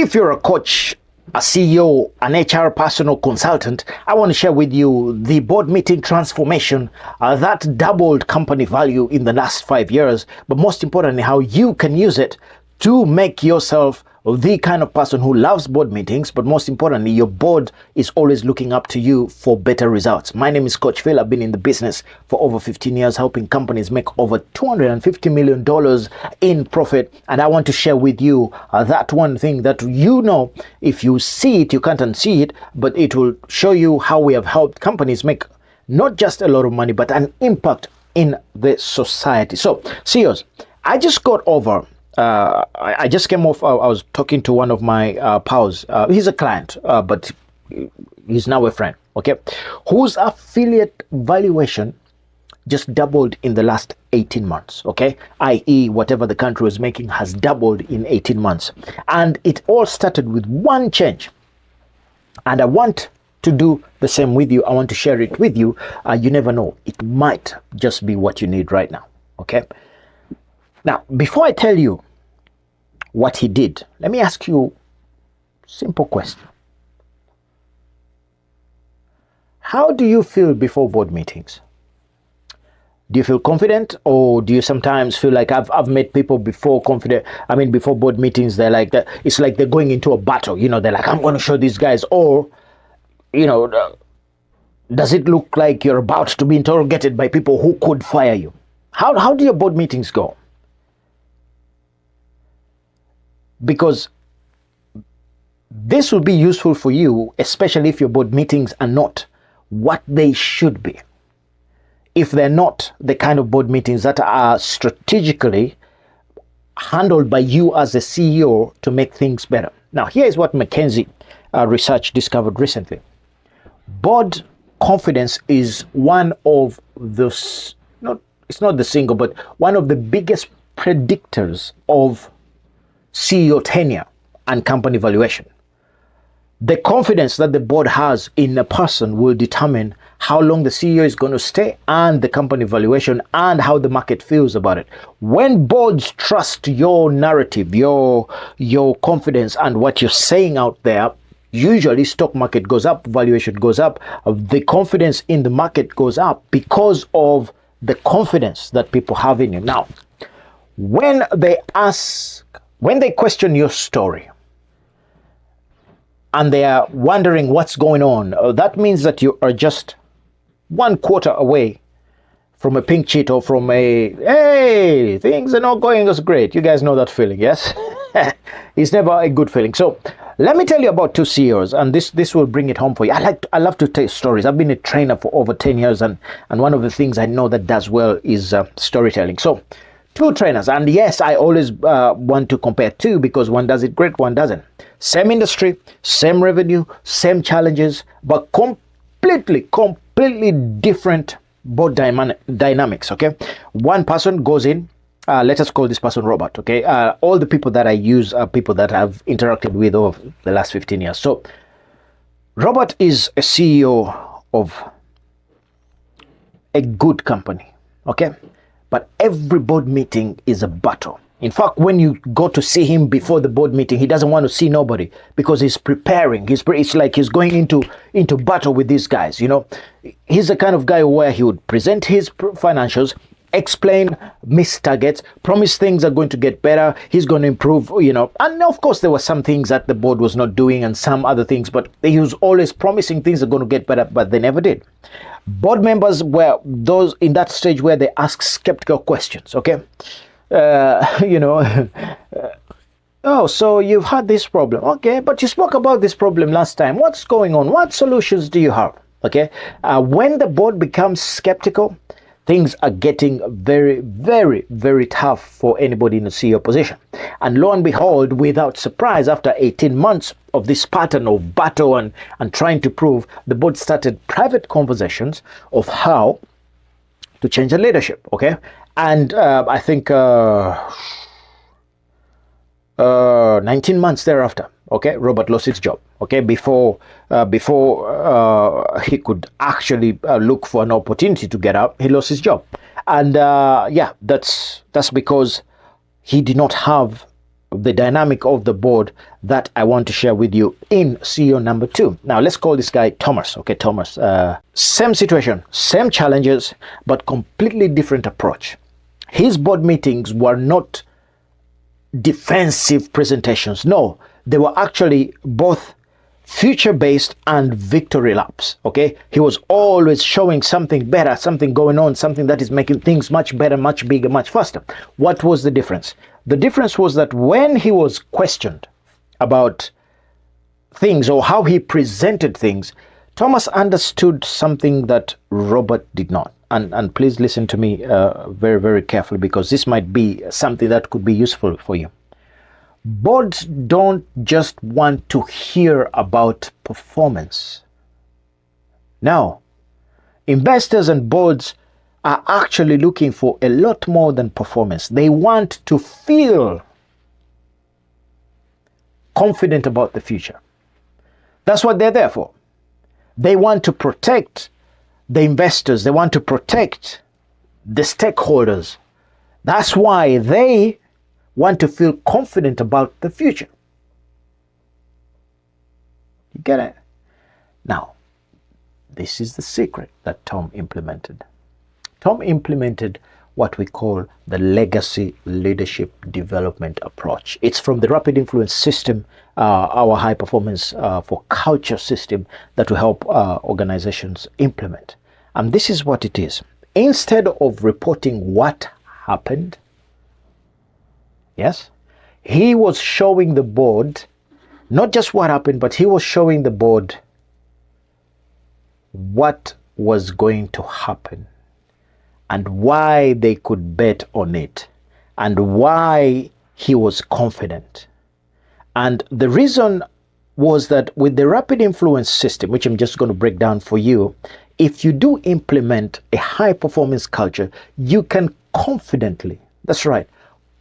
If you're a coach, a CEO, an HR person or consultant, I want to share with you the board meeting transformation that doubled company value in the last 5 years, but most importantly, how you can use it to make yourself the kind of person who loves board meetings, but most importantly, your board is always looking up to you for better results. My name is Coach Phil. I've been in the business for over 15 years, helping companies make over $250 million in profit. And I want to share with you that one thing that if you see it, you can't unsee it, but it will show you how we have helped companies make not just a lot of money, but an impact in the society. So, CEOs, I just got over I just came off, I was talking to one of my pals. He's a client, but he's now a friend, okay? Whose affiliate valuation just doubled in the last 18 months, okay? i.e. whatever the country was making has doubled in 18 months. And it all started with one change. And I want to do the same with you. I want to share it with you. You never know. It might just be what you need right now, okay? Now, before I tell you what he did, let me ask you a simple question. How do you feel before board meetings? Do you feel confident, or do you sometimes feel like I've met people before before board meetings, they're like that. It's like they're going into a battle, they're like, I'm going to show these guys, or, does it look like you're about to be interrogated by people who could fire you? How do your board meetings go? Because this will be useful for you, especially if your board meetings are not what they should be. If they're not the kind of board meetings that are strategically handled by you as a CEO to make things better. Now, here is what McKinsey research discovered recently. Board confidence is one of it's not the single, but one of the biggest predictors of CEO tenure and company valuation. The confidence that the board has in a person will determine how long the CEO is going to stay and the company valuation and how the market feels about it. When boards trust your narrative, your confidence and what you're saying out there, usually stock market goes up, valuation goes up, the confidence in the market goes up because of the confidence that people have in you. Now, when they question your story and they are wondering what's going on, that means that you are just 1 quarter away from a pink sheet or from hey, things are not going as great. You guys know that feeling, yes? It's never a good feeling. So let me tell you about 2 CEOs, and this will bring it home for you. I love to tell stories. I've been a trainer for over 10 years, and one of the things I know that does well is storytelling. So 2 trainers, and yes, I always want to compare 2 because one does it great, one doesn't. Same industry, same revenue, same challenges, but completely different board dynamics, okay? One person goes in, let us call this person Robert, okay? All the people that I use are people that I've interacted with over the last 15 years. So Robert is a CEO of a good company, okay? But every board meeting is a battle. In fact, when you go to see him before the board meeting, he doesn't want to see nobody because he's preparing. It's like he's going into battle with these guys, He's the kind of guy where he would present his financials, explain missed targets, promise things are going to get better, he's going to improve, And of course, there were some things that the board was not doing and some other things, but he was always promising things are going to get better, but they never did. Board members were those in that stage where they ask skeptical questions, okay? Oh, so you've had this problem. Okay, but you spoke about this problem last time. What's going on? What solutions do you have? Okay, when the board becomes skeptical, things are getting very, very, very tough for anybody in a CEO position. And lo and behold, without surprise, after 18 months of this pattern of battle and trying to prove, the board started private conversations of how to change the leadership, okay? And I think 19 months thereafter, okay, Robert lost his job, okay, before he could actually look for an opportunity to get out, he lost his job. And that's because he did not have the dynamic of the board that I want to share with you in CEO number 2. Now, let's call this guy Thomas. Okay, Thomas. Same situation, same challenges, but completely different approach. His board meetings were not defensive presentations. No, they were actually both future-based and victory laps. Okay, he was always showing something better, something going on, something that is making things much better, much bigger, much faster. What was the difference? The difference was that when he was questioned about things or how he presented things, Thomas understood something that Robert did not. And please listen to me very, very carefully, because this might be something that could be useful for you. Boards don't just want to hear about performance. No. Investors and boards are actually looking for a lot more than performance. They want to feel confident about the future. That's what they're there for. They want to protect the investors. They want to protect the stakeholders. That's why they want to feel confident about the future. You get it? Now, this is the secret that Tom implemented. Tom implemented what we call the legacy leadership development approach. It's from the Rapid Influence system, our high performance for culture system that will help organizations implement. And this is what it is. Instead of reporting what happened, yes, he was showing the board not just what happened, but he was showing the board what was going to happen and why they could bet on it and why he was confident. And the reason was that with the Rapid Influence system, which I'm just going to break down for you, if you do implement a high performance culture, you can confidently, that's right,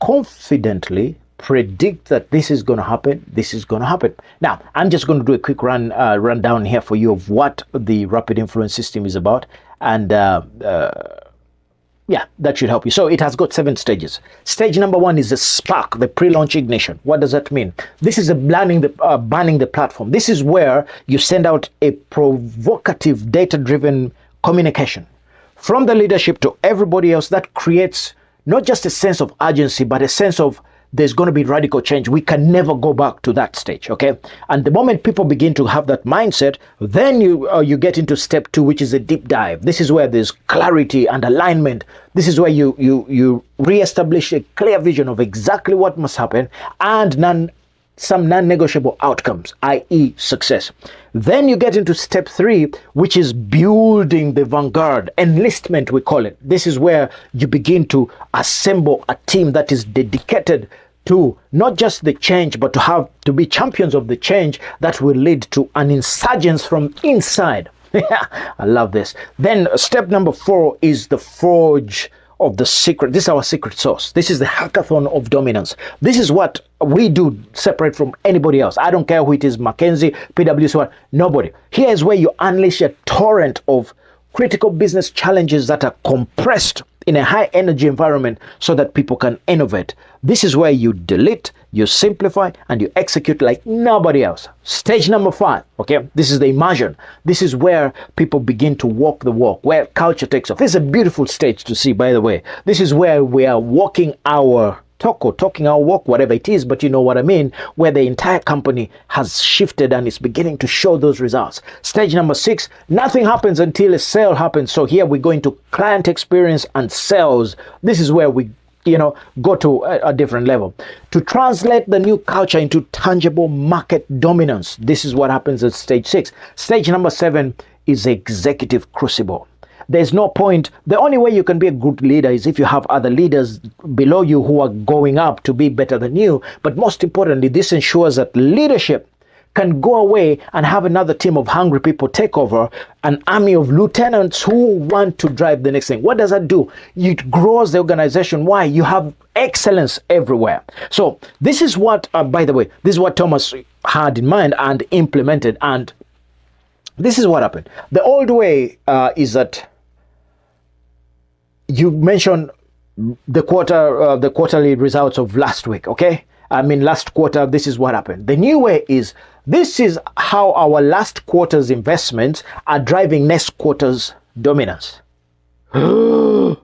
confidently predict that this is going to happen, this is going to happen. Now, I'm just going to do a quick rundown here for you of what the Rapid Influence system is about. And yeah, that should help you. So it has got 7 stages. Stage number 1 is the spark, the pre-launch ignition. What does that mean? This is banning the platform. This is where you send out a provocative, data-driven communication from the leadership to everybody else that creates not just a sense of urgency, but a sense of there's going to be radical change. We can never go back to that stage, okay? And the moment people begin to have that mindset, then you get into step 2, which is a deep dive. This is where there's clarity and alignment. This is where you reestablish a clear vision of exactly what must happen and some non-negotiable outcomes, i.e. success. Then you get into step 3, which is building the vanguard, enlistment we call it. This is where you begin to assemble a team that is dedicated to not just the change, but to be champions of the change that will lead to an insurgence from inside. I love this. Then step number 4 is the forge of the secret. This is our secret sauce. This is the hackathon of dominance. This is what we do separate from anybody else. I don't care who it is, McKinsey, PwC, nobody. Here is where you unleash a torrent of critical business challenges that are compressed in a high energy environment so that people can innovate. This is where you delete, you simplify, and you execute like nobody else. Stage number 5, okay? This is the immersion. This is where people begin to walk the walk, where culture takes off. This is a beautiful stage to see, by the way. This is where we are walking our talk or talking our walk, whatever it is, but you know what I mean, where the entire company has shifted and is beginning to show those results. Stage number 6, nothing happens until a sale happens. So here we go into client experience and sales. This is where we go to a different level. To translate the new culture into tangible market dominance. This is what happens at stage 6. Stage number 7 is the executive crucible. There's no point. The only way you can be a good leader is if you have other leaders below you who are going up to be better than you. But most importantly, this ensures that leadership can go away and have another team of hungry people take over, an army of lieutenants who want to drive the next thing. What does that do? It grows the organization. Why? You have excellence everywhere. So this is what, by the way, this is what Thomas had in mind and implemented. And this is what happened. The old way is that you mentioned the quarterly results of last week, okay? last quarter, this is what happened. The new way is, this is how our last quarter's investments are driving next quarter's dominance. Pardon?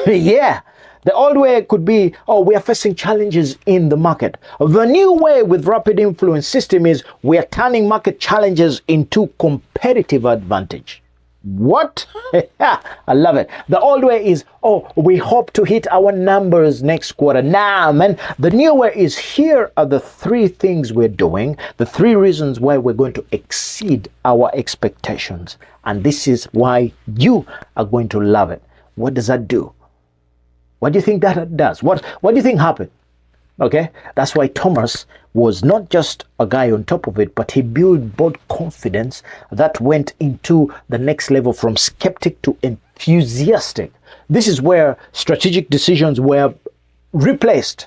Yeah. The old way could be, oh, we are facing challenges in the market. The new way with rapid influence system is we are turning market challenges into competitive advantage. What? I love it. The old way is, oh, we hope to hit our numbers next quarter. Nah, man. The new way is, here are the 3 things we're doing, the 3 reasons why we're going to exceed our expectations. And this is why you are going to love it. What does that do? What do you think that does? What do you think happened? Okay, that's why Thomas was not just a guy on top of it, but he built board confidence that went into the next level, from skeptic to enthusiastic. This is where strategic decisions were replaced.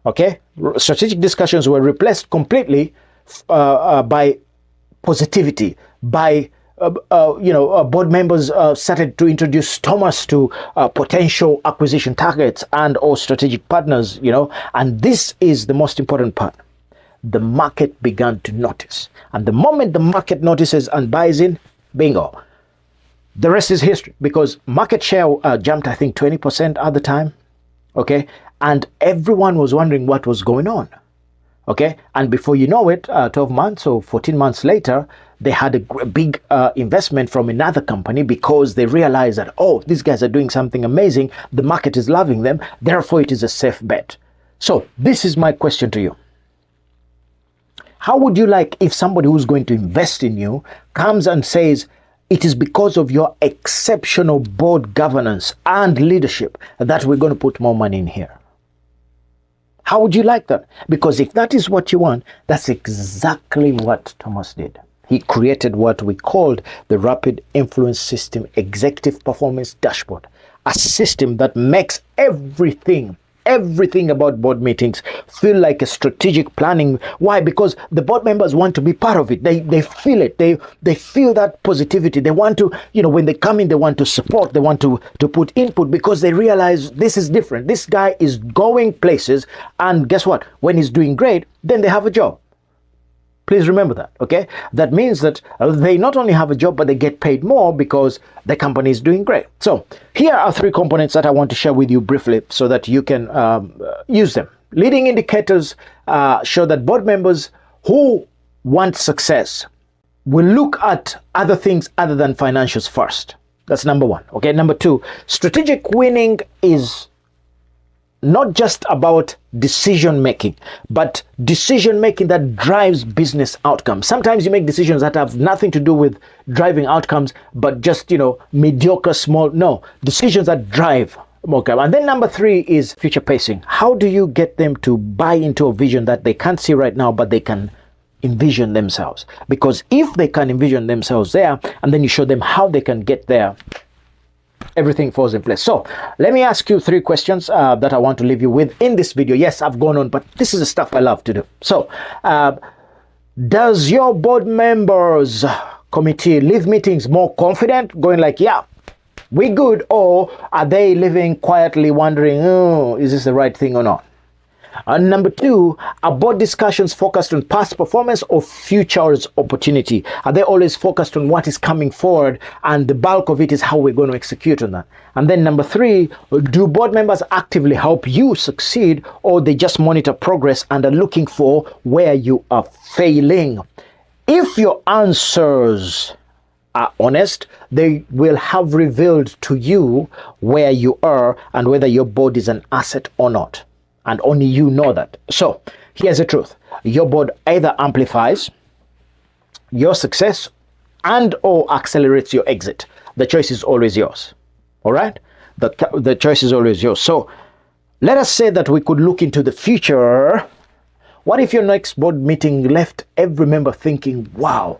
Okay, strategic discussions were replaced completely by positivity, by board members started to introduce Thomas to potential acquisition targets and or strategic partners, and this is the most important part. The market began to notice. And the moment the market notices and buys in, bingo. The rest is history, because market share jumped, I think, 20% at the time. Okay. And everyone was wondering what was going on. Okay. And before you know it, 12 months or 14 months later, they had a big investment from another company, because they realized that, oh, these guys are doing something amazing. The market is loving them. Therefore, it is a safe bet. So this is my question to you. How would you like if somebody who's going to invest in you comes and says, it is because of your exceptional board governance and leadership that we're going to put more money in here? How would you like that? Because if that is what you want, that's exactly what Thomas did. He created what we called the Rapid Influence System Executive Performance Dashboard, a system that makes everything about board meetings feel like a strategic planning. Why? Because the board members want to be part of it. They feel it. They feel that positivity. They want to, when they come in, they want to support. They want to put input, because they realize this is different. This guy is going places, and guess what? When he's doing great, then they have a job. Please remember that, okay? That means that they not only have a job, but they get paid more because the company is doing great. So here are 3 components that I want to share with you briefly so that you can use them. Leading indicators show that board members who want success will look at other things other than financials first. That's number 1, okay? Number 2, strategic winning is not just about decision making, but decision making that drives business outcomes. Sometimes you make decisions that have nothing to do with driving outcomes, but just, mediocre, small, decisions that drive more. And then number 3 is future pacing. How do you get them to buy into a vision that they can't see right now, but they can envision themselves? Because if they can envision themselves there, and then you show them how they can get there, everything falls in place. So let me ask you 3 questions that I want to leave you with in this video. Yes, I've gone on, but this is the stuff I love to do. So does your board members committee leave meetings more confident, going like, yeah, we good? Or are they living quietly wondering, oh, is this the right thing or not? And number 2, are board discussions focused on past performance or future's opportunity? Are they always focused on what is coming forward, and the bulk of it is how we're going to execute on that? And then number 3, do board members actively help you succeed, or they just monitor progress and are looking for where you are failing? If your answers are honest, they will have revealed to you where you are and whether your board is an asset or not. And only you know that. So here's the truth. Your board either amplifies your success and or accelerates your exit. The choice is always yours. All right? The choice is always yours. So let us say that we could look into the future. What if your next board meeting left every member thinking, wow,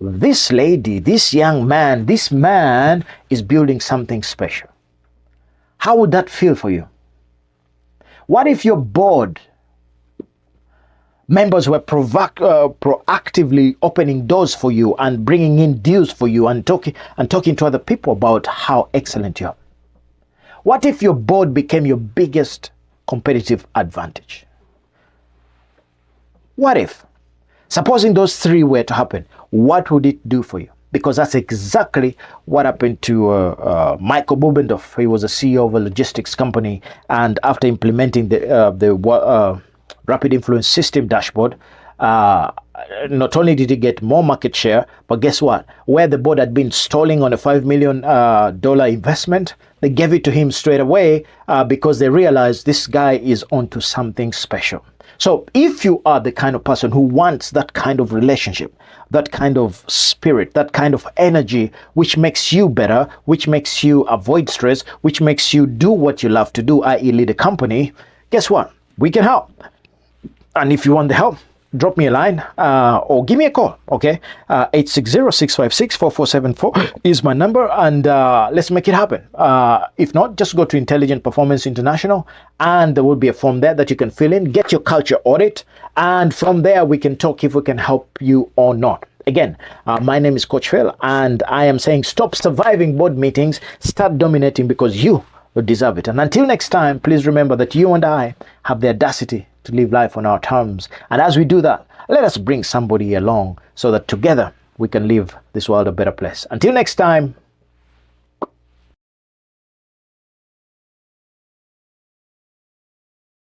this lady, this young man, this man is building something special? How would that feel for you? What if your board members were proactively opening doors for you and bringing in deals for you and talking to other people about how excellent you are? What if your board became your biggest competitive advantage. What if, supposing those three were to happen, what would it do for you? Because that's exactly what happened to Michael Bubendorf. He was a CEO of a logistics company, and after implementing the rapid influence system dashboard, not only did he get more market share, but guess what? Where the board had been stalling on a $5 million investment, they gave it to him straight away because they realized this guy is onto something special. So if you are the kind of person who wants that kind of relationship, that kind of spirit, that kind of energy, which makes you better, which makes you avoid stress, which makes you do what you love to do, i.e. lead a company, guess what? We can help. And if you want the help, drop me a line or give me a call, okay? 860-656-4474 is my number, and let's make it happen. If not, just go to Intelligent Performance International, and there will be a form there that you can fill in, get your culture audit, and from there we can talk if we can help you or not. Again, my name is Coach Phil, and I am saying stop surviving board meetings, start dominating, because you deserve it. And until next time, please remember that you and I have the audacity to live life on our terms. And as we do that, let us bring somebody along so that together we can leave this world a better place. Until next time,